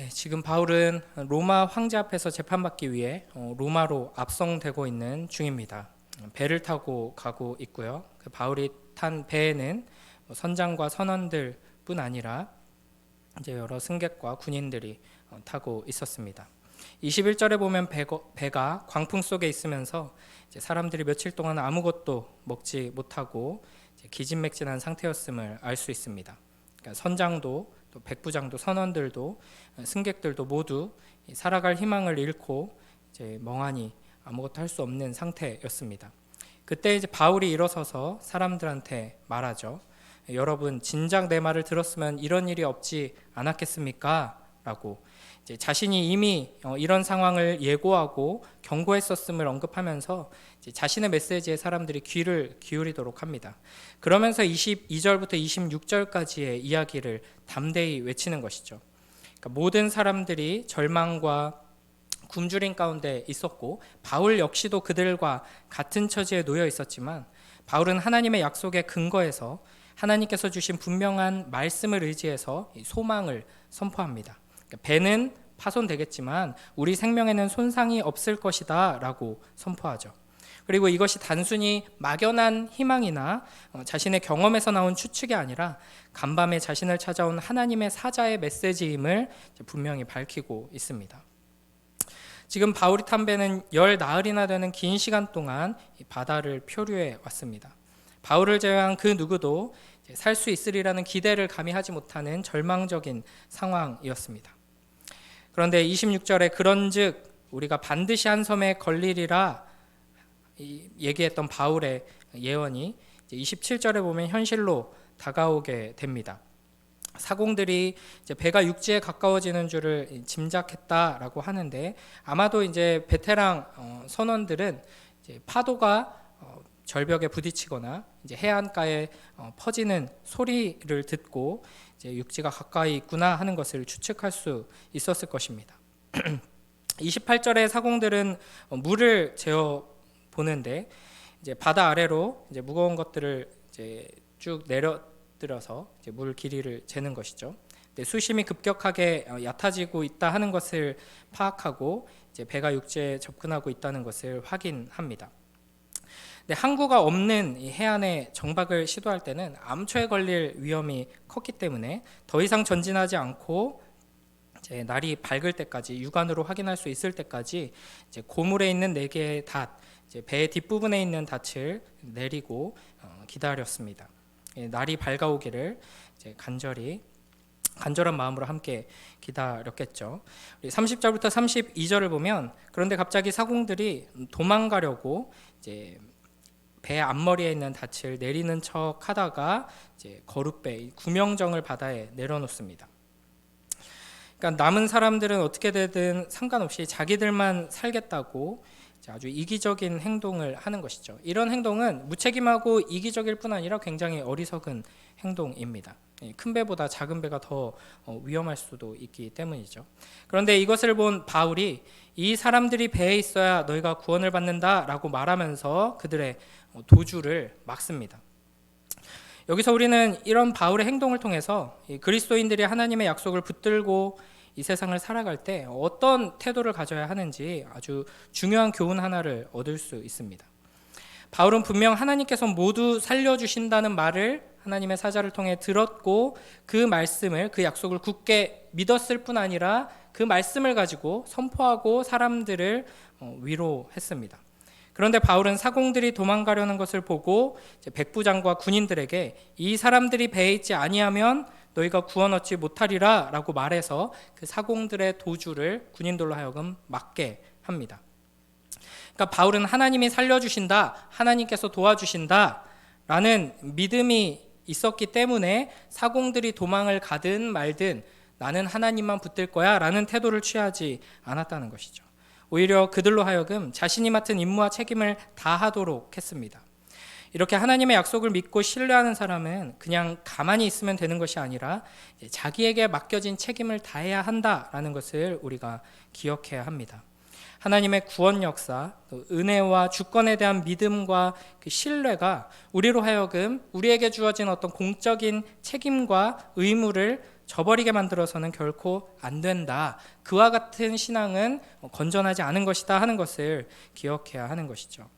지금 바울은 로마 황제 앞에서 재판받기 위해 로마로 압송되고 있는 중입니다. 배를 타고 가고 있고요. 그 바울이 탄 배에는 선장과 선원들뿐 아니라 이제 여러 승객과 군인들이 타고 있었습니다. 21절에 보면 배가 광풍 속에 있으면서 이제 사람들이 며칠 동안 아무것도 먹지 못하고 이제 기진맥진한 상태였음을 알 수 있습니다. 그러니까 선장도 또 백부장도 선원들도 승객들도 모두 살아갈 희망을 잃고 이제 멍하니 아무것도 할 수 없는 상태였습니다. 그때 이제 바울이 일어서서 사람들한테 말하죠. 여러분, 진작 내 말을 들었으면 이런 일이 없지 않았겠습니까? 라고 이제 자신이 이미 이런 상황을 예고하고 경고했었음을 언급하면서 이제 자신의 메시지에 사람들이 귀를 기울이도록 합니다. 그러면서 22절부터 26절까지의 이야기를 담대히 외치는 것이죠. 그러니까 모든 사람들이 절망과 굶주림 가운데 있었고 바울 역시도 그들과 같은 처지에 놓여 있었지만 바울은 하나님의 약속에 근거해서 하나님께서 주신 분명한 말씀을 의지해서 소망을 선포합니다. 배는 파손되겠지만 우리 생명에는 손상이 없을 것이다 라고 선포하죠. 그리고 이것이 단순히 막연한 희망이나 자신의 경험에서 나온 추측이 아니라 간밤에 자신을 찾아온 하나님의 사자의 메시지임을 분명히 밝히고 있습니다. 지금 바울이 탄 배는 10나흘이나 되는 긴 시간 동안 바다를 표류해 왔습니다. 바울을 제외한 그 누구도 살 수 있으리라는 기대를 감히 하지 못하는 절망적인 상황이었습니다. 그런데 26절에 그런즉 우리가 반드시 한 섬에 걸리리라 얘기했던 바울의 예언이 27절에 보면 현실로 다가오게 됩니다. 사공들이 이제 배가 육지에 가까워지는 줄을 짐작했다라고 하는데 아마도 이제 베테랑 선원들은 이제 파도가 절벽에 부딪히거나 이제 해안가에 퍼지는 소리를 듣고 이제 육지가 가까이 있구나 하는 것을 추측할 수 있었을 것입니다. 28절에 사공들은 물을 재어 보는데 이제 바다 아래로 이제 무거운 것들을 이제 쭉 내려들어서 이제 물 길이를 재는 것이죠. 수심이 급격하게 얕아지고 있다 하는 것을 파악하고 이제 배가 육지에 접근하고 있다는 것을 확인합니다. 항구가 없는 이 해안에 정박을 시도할 때는 암초에 걸릴 위험이 컸기 때문에 더 이상 전진하지 않고 이제 날이 밝을 때까지 육안으로 확인할 수 있을 때까지 이제 고물에 있는 4개의 닷, 이제 배의 뒷부분에 있는 닷을 내리고 기다렸습니다. 날이 밝아오기를 이제 간절한 마음으로 함께 기다렸겠죠. 30절부터 32절을 보면 그런데 갑자기 사공들이 도망가려고 이제 배 앞머리에 있는 닻을 내리는 척 하다가 이제 거룻배 구명정을 바다에 내려놓습니다. 그러니까 남은 사람들은 어떻게 되든 상관없이 자기들만 살겠다고 아주 이기적인 행동을 하는 것이죠. 이런 행동은 무책임하고 이기적일 뿐 아니라 굉장히 어리석은 행동입니다. 큰 배보다 작은 배가 더 위험할 수도 있기 때문이죠. 그런데 이것을 본 바울이 이 사람들이 배에 있어야 너희가 구원을 받는다라고 말하면서 그들의 도주를 막습니다. 여기서 우리는 이런 바울의 행동을 통해서 그리스도인들이 하나님의 약속을 붙들고 이 세상을 살아갈 때 어떤 태도를 가져야 하는지 아주 중요한 교훈 하나를 얻을 수 있습니다. 바울은 분명 하나님께서 모두 살려주신다는 말을 하나님의 사자를 통해 들었고 그 말씀을, 그 약속을 굳게 믿었을 뿐 아니라 그 말씀을 가지고 선포하고 사람들을 위로했습니다. 그런데 바울은 사공들이 도망가려는 것을 보고 백부장과 군인들에게 이 사람들이 배에 있지 아니하면 너희가 구원 얻지 못하리라 라고 말해서 그 사공들의 도주를 군인들로 하여금 막게 합니다. 그러니까 바울은 하나님이 살려주신다, 하나님께서 도와주신다 라는 믿음이 있었기 때문에 사공들이 도망을 가든 말든 나는 하나님만 붙들 거야 라는 태도를 취하지 않았다는 것이죠. 오히려 그들로 하여금 자신이 맡은 임무와 책임을 다하도록 했습니다. 이렇게 하나님의 약속을 믿고 신뢰하는 사람은 그냥 가만히 있으면 되는 것이 아니라 자기에게 맡겨진 책임을 다해야 한다라는 것을 우리가 기억해야 합니다. 하나님의 구원 역사, 또 은혜와 주권에 대한 믿음과 그 신뢰가 우리로 하여금 우리에게 주어진 어떤 공적인 책임과 의무를 저버리게 만들어서는 결코 안 된다. 그와 같은 신앙은 건전하지 않은 것이다 하는 것을 기억해야 하는 것이죠.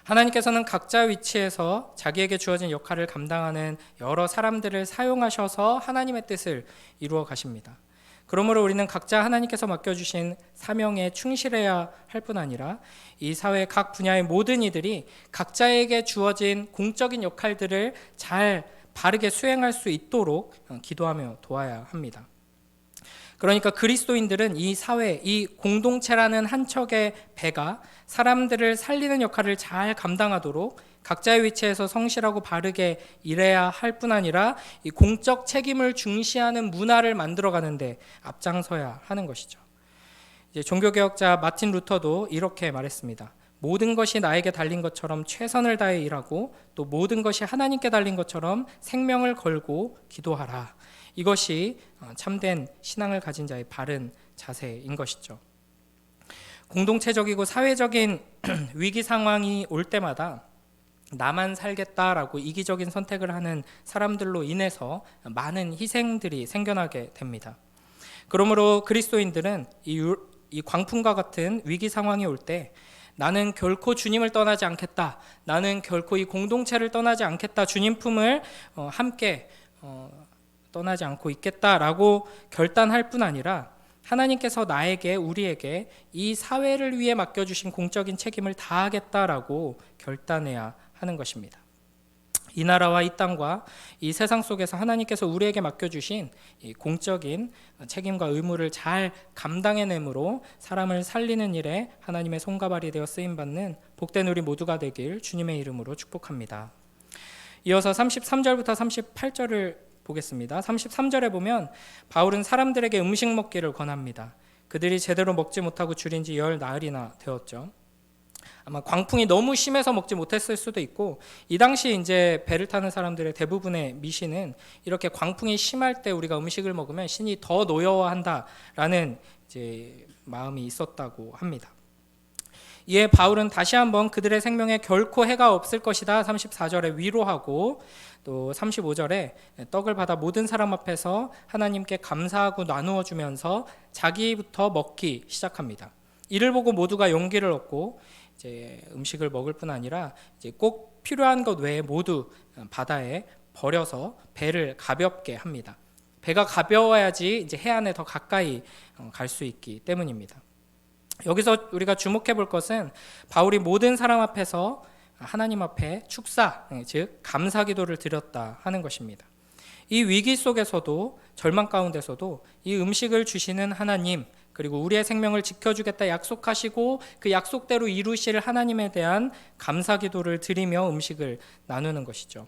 하나님께서는 각자 위치에서 자기에게 주어진 역할을 감당하는 여러 사람들을 사용하셔서 하나님의 뜻을 이루어 가십니다. 그러므로 우리는 각자 하나님께서 맡겨주신 사명에 충실해야 할 뿐 아니라 이 사회 각 분야의 모든 이들이 각자에게 주어진 공적인 역할들을 잘 바르게 수행할 수 있도록 기도하며 도와야 합니다. 그러니까 그리스도인들은 이 사회, 이 공동체라는 한 척의 배가 사람들을 살리는 역할을 잘 감당하도록 각자의 위치에서 성실하고 바르게 일해야 할 뿐 아니라 이 공적 책임을 중시하는 문화를 만들어가는데 앞장서야 하는 것이죠. 이제 종교개혁자 마틴 루터도 이렇게 말했습니다. 모든 것이 나에게 달린 것처럼 최선을 다해 일하고 또 모든 것이 하나님께 달린 것처럼 생명을 걸고 기도하라. 이것이 참된 신앙을 가진 자의 바른 자세인 것이죠. 공동체적이고 사회적인 위기 상황이 올 때마다 나만 살겠다라고 이기적인 선택을 하는 사람들로 인해서 많은 희생들이 생겨나게 됩니다. 그러므로 그리스도인들은 이 광풍과 같은 위기 상황이 올 때 나는 결코 주님을 떠나지 않겠다. 나는 결코 이 공동체를 떠나지 않겠다. 주님 품을 함께 떠나지 않고 있겠다라고 결단할 뿐 아니라 하나님께서 나에게, 우리에게 이 사회를 위해 맡겨주신 공적인 책임을 다하겠다라고 결단해야 하는 것입니다. 이 나라와 이 땅과 이 세상 속에서 하나님께서 우리에게 맡겨주신 이 공적인 책임과 의무를 잘 감당해내므로 사람을 살리는 일에 하나님의 손가발이 되어 쓰임받는 복된 우리 모두가 되길 주님의 이름으로 축복합니다. 이어서 33절부터 38절을 보겠습니다. 33절에 보면 바울은 사람들에게 음식 먹기를 권합니다. 그들이 제대로 먹지 못하고 줄인 지 10나흘이나 되었죠. 아마 광풍이 너무 심해서 먹지 못했을 수도 있고 이 당시 이제 배를 타는 사람들의 대부분의 미신은 이렇게 광풍이 심할 때 우리가 음식을 먹으면 신이 더 노여워한다라는 이제 마음이 있었다고 합니다. 이에 바울은 다시 한번 그들의 생명에 결코 해가 없을 것이다 34절에 위로하고 또 35절에 떡을 받아 모든 사람 앞에서 하나님께 감사하고 나누어 주면서 자기부터 먹기 시작합니다. 이를 보고 모두가 용기를 얻고 이제 음식을 먹을 뿐 아니라 이제 꼭 필요한 것 외에 모두 바다에 버려서 배를 가볍게 합니다. 배가 가벼워야지 이제 해안에 더 가까이 갈 수 있기 때문입니다. 여기서 우리가 주목해 볼 것은 바울이 모든 사람 앞에서 하나님 앞에 축사, 즉 감사 기도를 드렸다 하는 것입니다. 이 위기 속에서도 절망 가운데서도 이 음식을 주시는 하나님, 그리고 우리의 생명을 지켜주겠다 약속하시고 그 약속대로 이루실 하나님에 대한 감사 기도를 드리며 음식을 나누는 것이죠.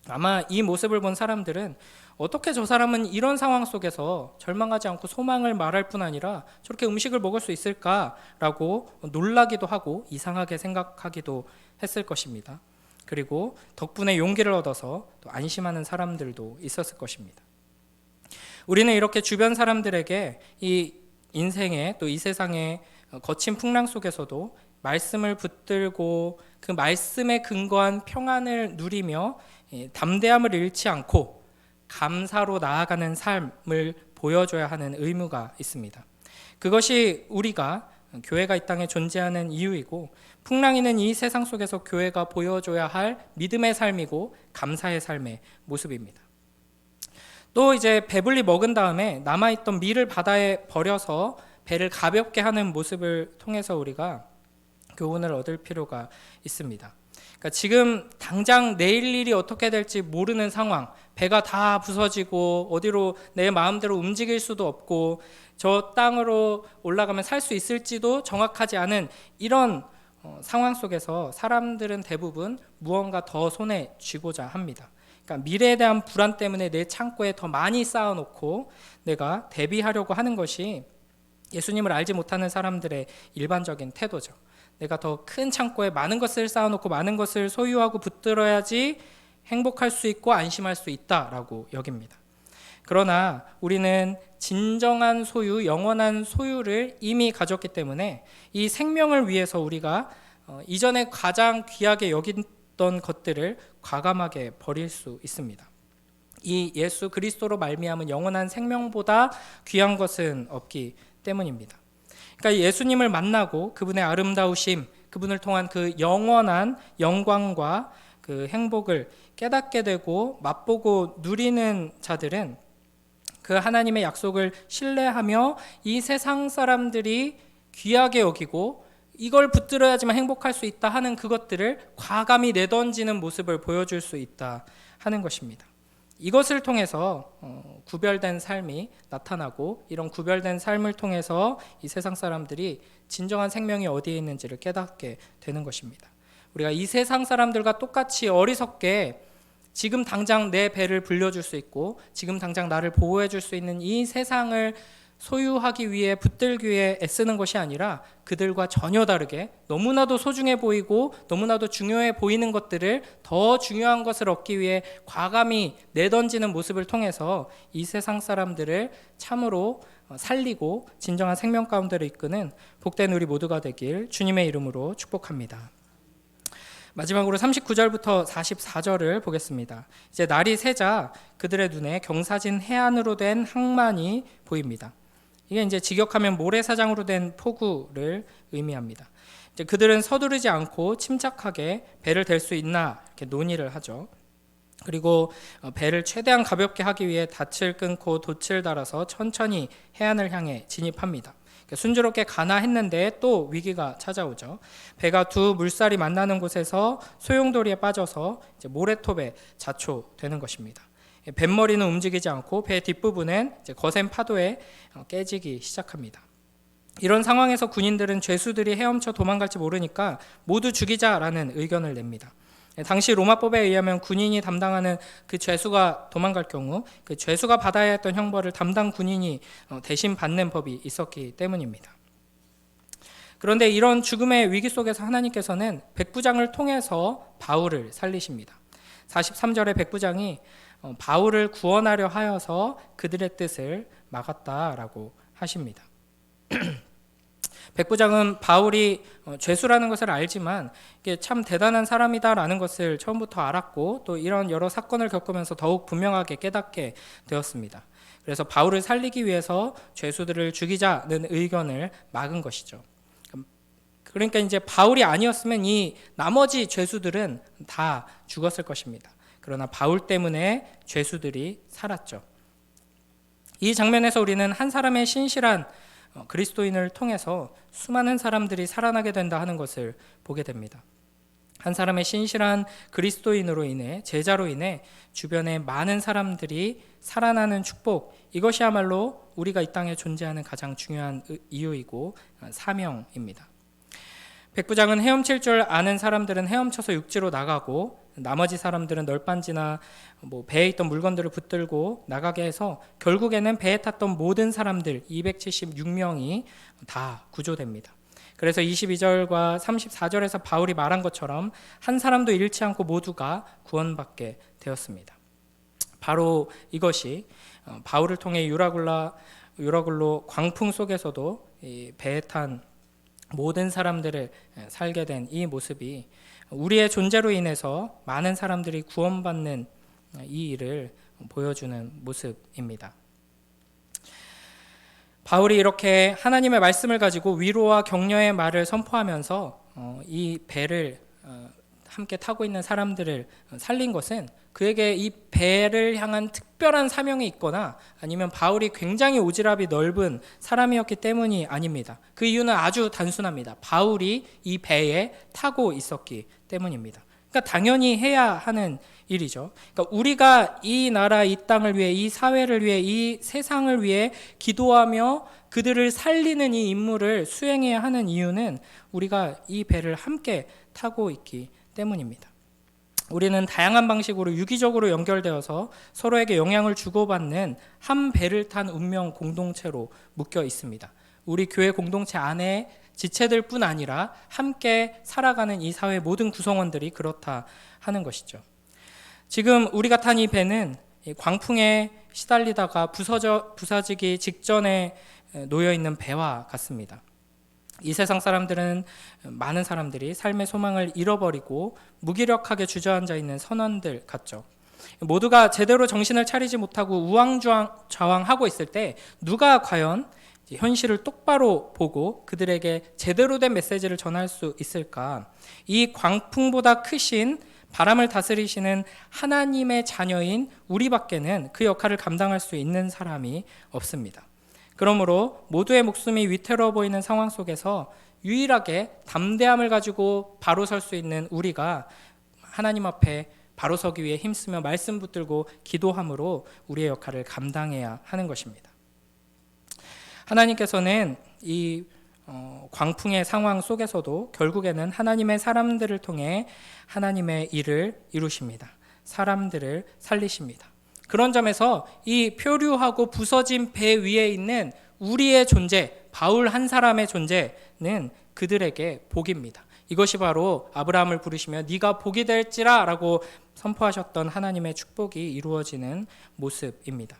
아마 이 모습을 본 사람들은 어떻게 저 사람은 이런 상황 속에서 절망하지 않고 소망을 말할 뿐 아니라 저렇게 음식을 먹을 수 있을까라고 놀라기도 하고 이상하게 생각하기도 했을 것입니다. 그리고 덕분에 용기를 얻어서 또 안심하는 사람들도 있었을 것입니다. 우리는 이렇게 주변 사람들에게 이 인생의 또 이 세상의 거친 풍랑 속에서도 말씀을 붙들고 그 말씀에 근거한 평안을 누리며 담대함을 잃지 않고 감사로 나아가는 삶을 보여줘야 하는 의무가 있습니다. 그것이 우리가 교회가 이 땅에 존재하는 이유이고 풍랑이는 이 세상 속에서 교회가 보여줘야 할 믿음의 삶이고 감사의 삶의 모습입니다. 또 이제 배불리 먹은 다음에 남아있던 밀을 바다에 버려서 배를 가볍게 하는 모습을 통해서 우리가 교훈을 얻을 필요가 있습니다. 그러니까 지금 당장 내일 일이 어떻게 될지 모르는 상황, 배가 다 부서지고 어디로 내 마음대로 움직일 수도 없고 저 땅으로 올라가면 살 수 있을지도 정확하지 않은 이런 상황 속에서 사람들은 대부분 무언가 더 손에 쥐고자 합니다. 그러니까 미래에 대한 불안 때문에 내 창고에 더 많이 쌓아놓고 내가 대비하려고 하는 것이 예수님을 알지 못하는 사람들의 일반적인 태도죠. 내가 더 큰 창고에 많은 것을 쌓아놓고 많은 것을 소유하고 붙들어야지 행복할 수 있고 안심할 수 있다라고 여깁니다. 그러나 우리는 진정한 소유, 영원한 소유를 이미 가졌기 때문에 이 생명을 위해서 우리가 이전에 가장 귀하게 여겼던 것들을 과감하게 버릴 수 있습니다. 이 예수 그리스도로 말미암은 영원한 생명보다 귀한 것은 없기 때문입니다. 그러니까 예수님을 만나고 그분의 아름다우심, 그분을 통한 그 영원한 영광과 그 행복을 깨닫게 되고 맛보고 누리는 자들은 그 하나님의 약속을 신뢰하며 이 세상 사람들이 귀하게 여기고 이걸 붙들어야지만 행복할 수 있다 하는 그것들을 과감히 내던지는 모습을 보여줄 수 있다 하는 것입니다. 이것을 통해서 구별된 삶이 나타나고 이런 구별된 삶을 통해서 이 세상 사람들이 진정한 생명이 어디에 있는지를 깨닫게 되는 것입니다. 우리가 이 세상 사람들과 똑같이 어리석게 지금 당장 내 배를 불려줄 수 있고 지금 당장 나를 보호해 줄 수 있는 이 세상을 소유하기 위해 붙들기 위해 애쓰는 것이 아니라 그들과 전혀 다르게 너무나도 소중해 보이고 너무나도 중요해 보이는 것들을 더 중요한 것을 얻기 위해 과감히 내던지는 모습을 통해서 이 세상 사람들을 참으로 살리고 진정한 생명 가운데로 이끄는 복된 우리 모두가 되길 주님의 이름으로 축복합니다. 마지막으로 39절부터 44절을 보겠습니다. 이제 날이 새자 그들의 눈에 경사진 해안으로 된 항만이 보입니다. 이게 이제 직역하면 모래사장으로 된 포구를 의미합니다. 이제 그들은 서두르지 않고 침착하게 배를 댈 수 있나 이렇게 논의를 하죠. 그리고 배를 최대한 가볍게 하기 위해 닻을 끊고 돛을 달아서 천천히 해안을 향해 진입합니다. 순조롭게 가나 했는데 또 위기가 찾아오죠. 배가 두 물살이 만나는 곳에서 소용돌이에 빠져서 이제 모래톱에 자초되는 것입니다. 뱃머리는 움직이지 않고 배 뒷부분은 이제 거센 파도에 깨지기 시작합니다. 이런 상황에서 군인들은 죄수들이 헤엄쳐 도망갈지 모르니까 모두 죽이자라는 의견을 냅니다. 당시 로마법에 의하면 군인이 담당하는 그 죄수가 도망갈 경우 그 죄수가 받아야 했던 형벌을 담당 군인이 대신 받는 법이 있었기 때문입니다. 그런데 이런 죽음의 위기 속에서 하나님께서는 백부장을 통해서 바울을 살리십니다. 43절에 백부장이 바울을 구원하려 하여서 그들의 뜻을 막았다라고 하십니다. 백부장은 바울이 죄수라는 것을 알지만 이게 참 대단한 사람이다라는 것을 처음부터 알았고 또 이런 여러 사건을 겪으면서 더욱 분명하게 깨닫게 되었습니다. 그래서 바울을 살리기 위해서 죄수들을 죽이자는 의견을 막은 것이죠. 그러니까 이제 바울이 아니었으면 이 나머지 죄수들은 다 죽었을 것입니다. 그러나 바울 때문에 죄수들이 살았죠. 이 장면에서 우리는 한 사람의 신실한 그리스도인을 통해서 수많은 사람들이 살아나게 된다 하는 것을 보게 됩니다. 한 사람의 신실한 그리스도인으로 인해 제자로 인해 주변에 많은 사람들이 살아나는 축복, 이것이야말로 우리가 이 땅에 존재하는 가장 중요한 이유이고 사명입니다. 백부장은 헤엄칠 줄 아는 사람들은 헤엄쳐서 육지로 나가고 나머지 사람들은 널빤지나 배에 있던 물건들을 붙들고 나가게 해서 결국에는 배에 탔던 모든 사람들 276명이 다 구조됩니다. 그래서 22절과 34절에서 바울이 말한 것처럼 한 사람도 잃지 않고 모두가 구원받게 되었습니다. 바로 이것이 바울을 통해 유라굴로 광풍 속에서도 이 배에 탄 모든 사람들을 살게 된 이 모습이 우리의 존재로 인해서 많은 사람들이 구원받는 이 일을 보여주는 모습입니다. 바울이 이렇게 하나님의 말씀을 가지고 위로와 격려의 말을 선포하면서 이 배를 함께 타고 있는 사람들을 살린 것은 그에게 이 배를 향한 특별한 사명이 있거나 아니면 바울이 굉장히 오지랖이 넓은 사람이었기 때문이 아닙니다. 그 이유는 아주 단순합니다. 바울이 이 배에 타고 있었기 때문입니다. 그러니까 당연히 해야 하는 일이죠. 그러니까 우리가 이 나라, 이 땅을 위해, 이 사회를 위해, 이 세상을 위해 기도하며 그들을 살리는 이 임무를 수행해야 하는 이유는 우리가 이 배를 함께 타고 있기 때문입니다. 우리는 다양한 방식으로 유기적으로 연결되어서 서로에게 영향을 주고받는 한 배를 탄 운명 공동체로 묶여 있습니다. 우리 교회 공동체 안에 지체들 뿐 아니라 함께 살아가는 이 사회 모든 구성원들이 그렇다 하는 것이죠. 지금 우리가 탄 이 배는 광풍에 시달리다가 부서지기 직전에 놓여 있는 배와 같습니다. 이 세상 사람들은 많은 사람들이 삶의 소망을 잃어버리고 무기력하게 주저앉아 있는 선원들 같죠. 모두가 제대로 정신을 차리지 못하고 우왕좌왕하고 있을 때 누가 과연 현실을 똑바로 보고 그들에게 제대로 된 메시지를 전할 수 있을까? 이 광풍보다 크신 바람을 다스리시는 하나님의 자녀인 우리밖에는 그 역할을 감당할 수 있는 사람이 없습니다. 그러므로 모두의 목숨이 위태로워 보이는 상황 속에서 유일하게 담대함을 가지고 바로 설 수 있는 우리가 하나님 앞에 바로 서기 위해 힘쓰며 말씀 붙들고 기도함으로 우리의 역할을 감당해야 하는 것입니다. 하나님께서는 이 광풍의 상황 속에서도 결국에는 하나님의 사람들을 통해 하나님의 일을 이루십니다. 사람들을 살리십니다. 그런 점에서 이 표류하고 부서진 배 위에 있는 우리의 존재, 바울 한 사람의 존재는 그들에게 복입니다. 이것이 바로 아브라함을 부르시며 네가 복이 될지라 라고 선포하셨던 하나님의 축복이 이루어지는 모습입니다.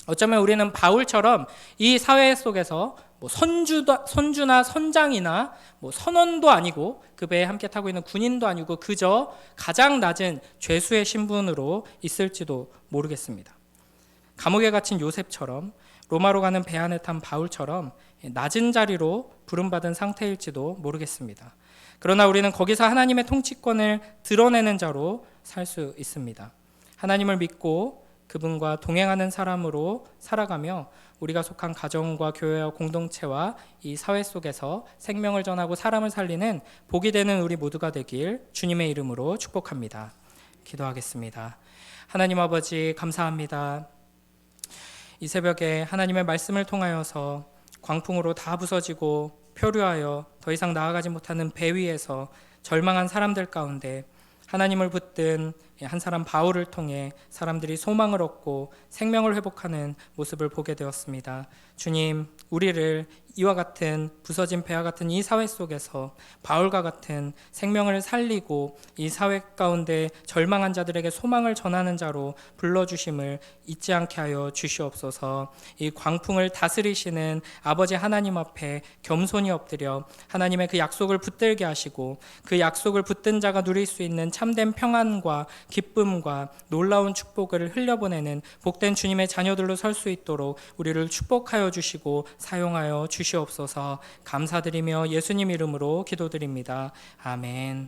어쩌면 우리는 바울처럼 이 사회 속에서 선주나 선장이나 선원도 아니고 그 배에 함께 타고 있는 군인도 아니고 그저 가장 낮은 죄수의 신분으로 있을지도 모르겠습니다. 감옥에 갇힌 요셉처럼 로마로 가는 배 안에 탄 바울처럼 낮은 자리로 부름받은 상태일지도 모르겠습니다. 그러나 우리는 거기서 하나님의 통치권을 드러내는 자로 살 수 있습니다. 하나님을 믿고 그분과 동행하는 사람으로 살아가며 우리가 속한 가정과 교회와 공동체와 이 사회 속에서 생명을 전하고 사람을 살리는 복이 되는 우리 모두가 되길 주님의 이름으로 축복합니다. 기도하겠습니다. 하나님 아버지 감사합니다. 이 새벽에 하나님의 말씀을 통하여서 광풍으로 다 부서지고 표류하여 더 이상 나아가지 못하는 배 위에서 절망한 사람들 가운데 하나님을 붙든 한 사람 바울을 통해 사람들이 소망을 얻고 생명을 회복하는 모습을 보게 되었습니다. 주님, 우리를 이와 같은 부서진 배와 같은 이 사회 속에서 바울과 같은 생명을 살리고 이 사회 가운데 절망한 자들에게 소망을 전하는 자로 불러주심을 잊지 않게 하여 주시옵소서. 이 광풍을 다스리시는 아버지 하나님 앞에 겸손히 엎드려 하나님의 그 약속을 붙들게 하시고 그 약속을 붙든 자가 누릴 수 있는 참된 평안과 기쁨과 놀라운 축복을 흘려보내는 복된 주님의 자녀들로 설 수 있도록 우리를 축복하여 주시고 사용하여 주시옵소서. 감사드리며 예수님 이름으로 기도드립니다. 아멘.